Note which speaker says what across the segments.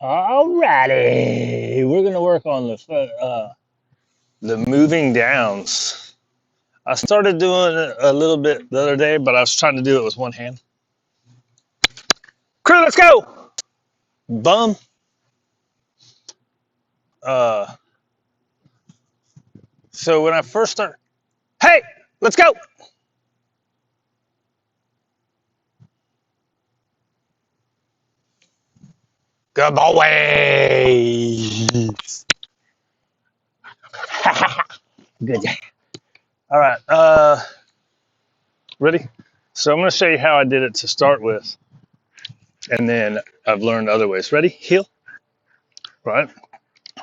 Speaker 1: Alrighty, we're gonna work on the moving downs. I started doing it a little bit the other day, but I was trying to do it with one hand. Crew, let's go! Bum. Uh, so when I first start, hey, let's go! Good boys. Good. All right. Ready? So I'm gonna show you how I did it to start with, and then I've learned other ways. Ready? Heel. Right.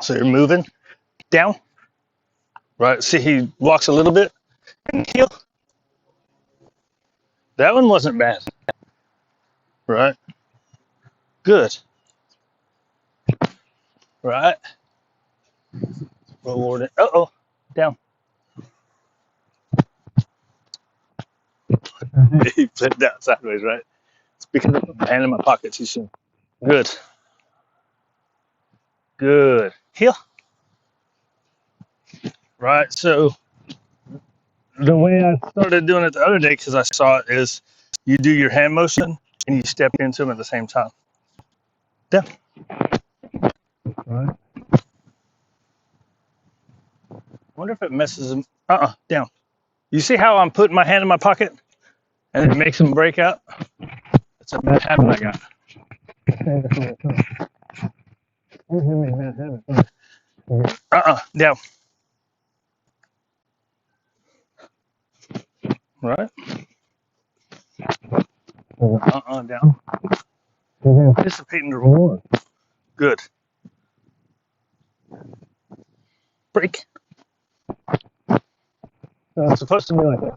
Speaker 1: So you're moving down. Right. See, he walks a little bit and heel. That one wasn't bad. Right. Good. Right. Rewarding. Uh-oh. Down. He flipped out sideways, right? It's because I put my hand in my pocket too soon. Good. Good. Heel. Right. So the way I started doing it the other day, because I saw it, is you do your hand motion and you step into them at the same time. Down. Right. I wonder if it messes them. Down. You see how I'm putting my hand in my pocket and it makes them break out? It's a bad habit I got. Down. Right. Down. Anticipating the reward. Good. Break. It's supposed to be like that.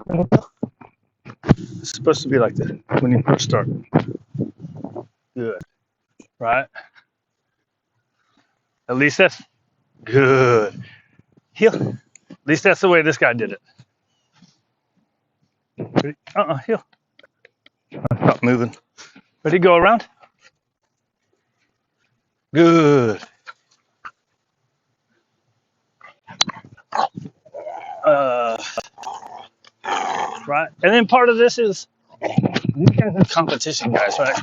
Speaker 1: It's supposed to be like that when you first start. Good. Right. At least that's good. Heel. At least that's the way this guy did it. Ready? Heel. Stop moving. Ready? Go around. Good. Right. And then part of this is these guys are competition guys, right?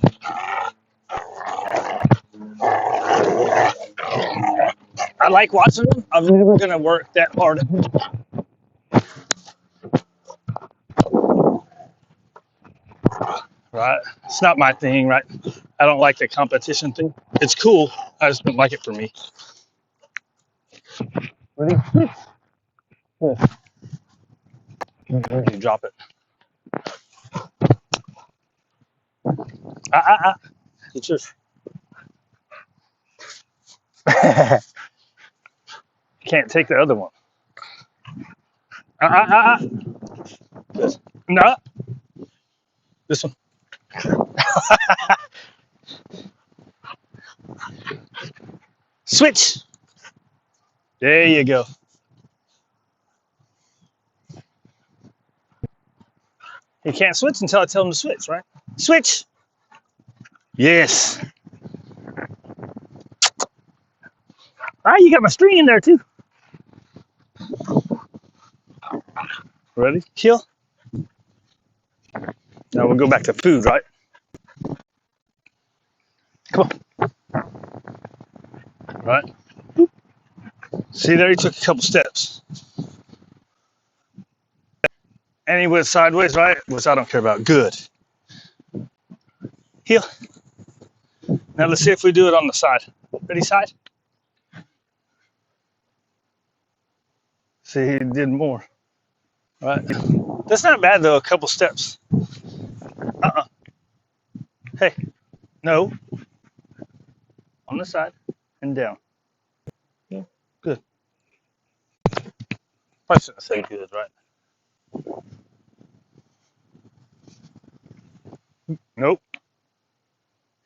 Speaker 1: I like watching them. I'm never gonna work that hard. Right. It's not my thing, right? I don't like the competition thing. It's cool. I just don't like it for me. Ready? Where did you drop it? It's yours. Can't take the other one. This. No. This one. Switch. There you go. He can't switch until I tell him to switch, right? Switch. Yes. You got my string in there too. Ready? Kill. Now we'll go back to food, right? Come on. Right. See there, he took a couple steps. And he went sideways, right? Which I don't care about. Good. Heel. Now let's see if we do it on the side. Ready, side? See, he did more. Right. That's not bad though, a couple steps. Hey, no. On the side and down. Yeah, good. Probably shouldn't say good, right? Nope.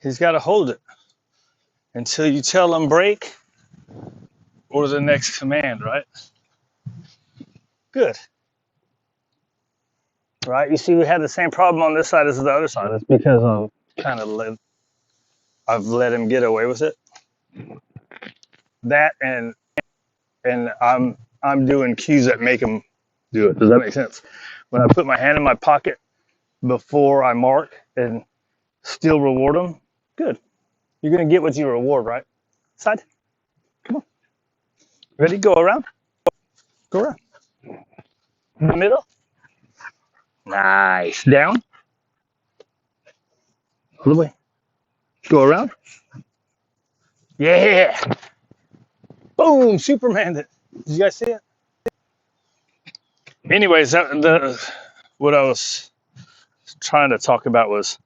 Speaker 1: He's got to hold it until you tell him break or the next command, right? Good. Right? You see, we had the same problem on this side as the other side. It's because I've let him get away with it. That and I'm doing cues that make them do it. Does that make sense? When I put my hand in my pocket before I mark and still reward them, good. You're gonna get what you reward, right? Side. Come on. Ready? Go around. Go around. In the middle. Nice. Down. All the way. Go around. Yeah. Boom. Superman. Did you guys see it? Anyways, what I was trying to talk about was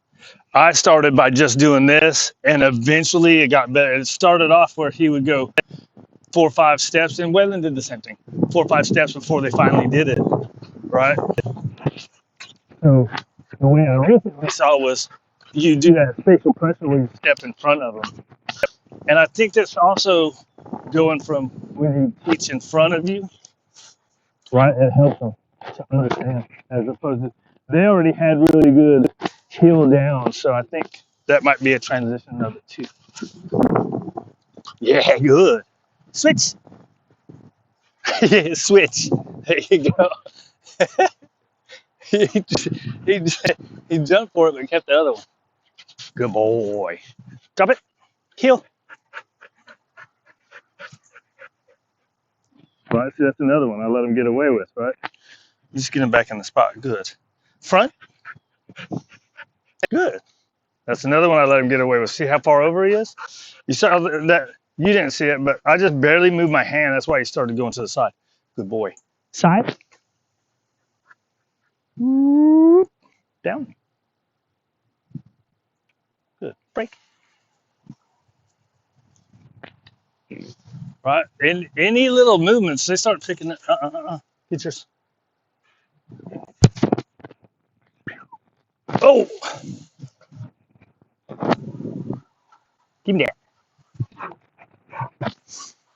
Speaker 1: I started by just doing this, and eventually it got better. It started off where he would go 4 or 5 steps, and Waylon did the same thing, 4 or 5 steps before they finally did it, right? So the way I recently saw was you do that spatial pressure when you step in front of them, and I think that's also going from when you teach in front of you, right? It helps them to understand as opposed to they already had really good heel down, so I think that might be a transition of it too. Yeah, good. Switch. Yeah, switch. There you go. he, he, he jumped for it but kept the other one. Good boy. Drop it. Heel. Right, see, that's another one I let him get away with, right? Just get him back in the spot. Good. Front. Good. That's another one I let him get away with. See how far over he is? You saw that. You didn't see it, but I just barely moved my hand. That's why he started going to the side. Good boy. Side. Down. Good. Break. Right? In any little movements, they start picking it. Get yours. Oh, give me that.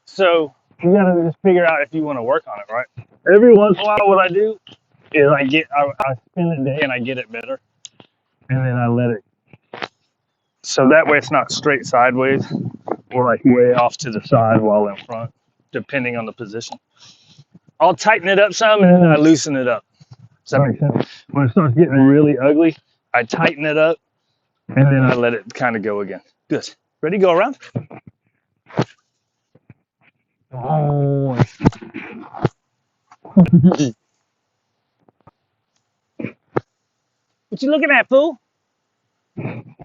Speaker 1: So you gotta just figure out if you want to work on it, right? Every once in a while, what I do is I spend a day and I get it better, and then I let it. So that way, it's not straight sideways or like way off to the side while in front, depending on the position. I'll tighten it up some and then I loosen it up. Does that make sense? When it starts getting really ugly, I tighten it up and then I let it kind of go again. Good. Ready? Go around. Oh. What you looking at, fool? Ain't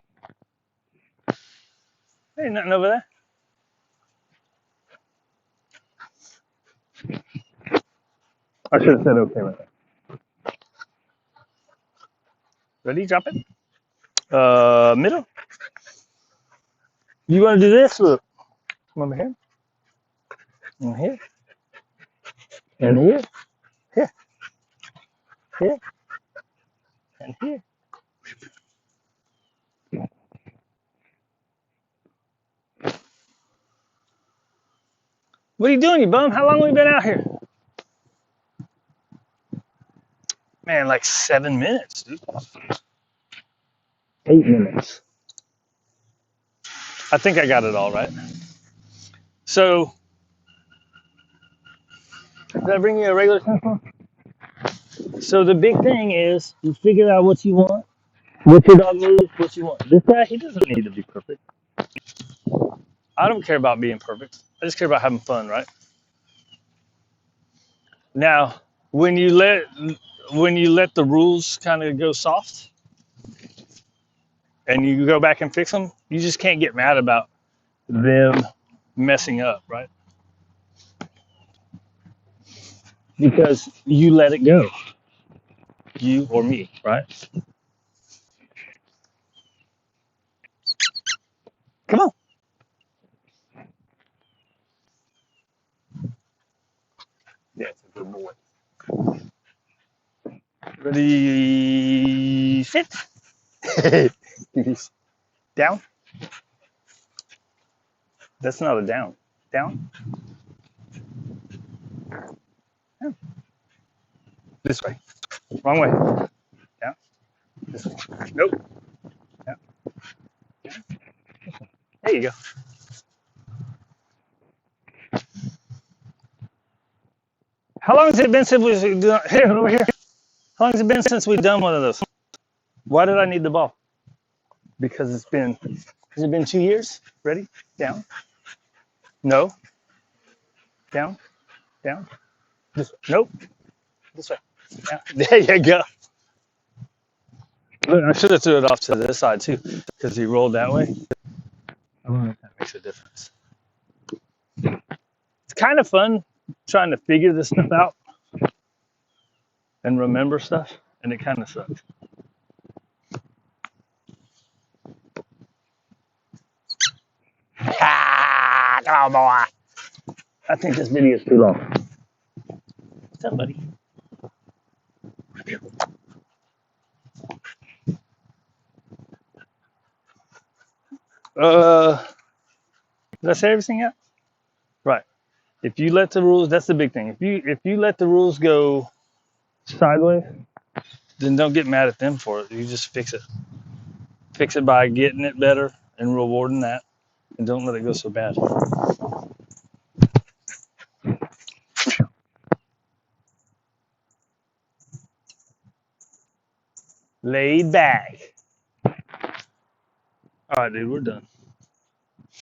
Speaker 1: nothing over there. I should have said okay right there. Ready? Drop it. Middle. You want to do this? Look. Come over here. And here. And here. Here. Here. And here. What are you doing, you bum? How long have we been out here? Man, like 7 minutes, dude. 8 minutes. I think I got it all right. So, did I bring you a regular sample? So the big thing is you figure out what you want, what your dog needs, what you want. This guy, he doesn't need to be perfect. I don't care about being perfect. I just care about having fun, right? Now, when you let the rules kind of go soft and you go back and fix them, you just can't get mad about them messing up, right? Because you let it go, you or me, right? Come on. That's a good boy. Ready, sit. Down. That's not a down. Down. Down. This way. Wrong way. Down. This way. Nope. Down. There you go. How long has it been since we done here over here? How long has it been since we've done one of those? Why did I need the ball? Because it's been has it been 2 years? Ready? Down. No. Down. Down. This way. Nope. This way. Down. There you go. Look, I should have threw it off to this side too, because he rolled that way. I don't know if that makes a difference. It's kind of fun trying to figure this stuff out and remember stuff, and it kind of sucks. Ah, come on, boy. I think this video is too long. What's up, buddy? Did I say everything yet? Right. If you let the rules, that's the big thing. If you let the rules go sideways, then don't get mad at them for it. You just fix it. Fix it by getting it better and rewarding that, and don't let it go so bad. Laid back. All right, dude, we're done.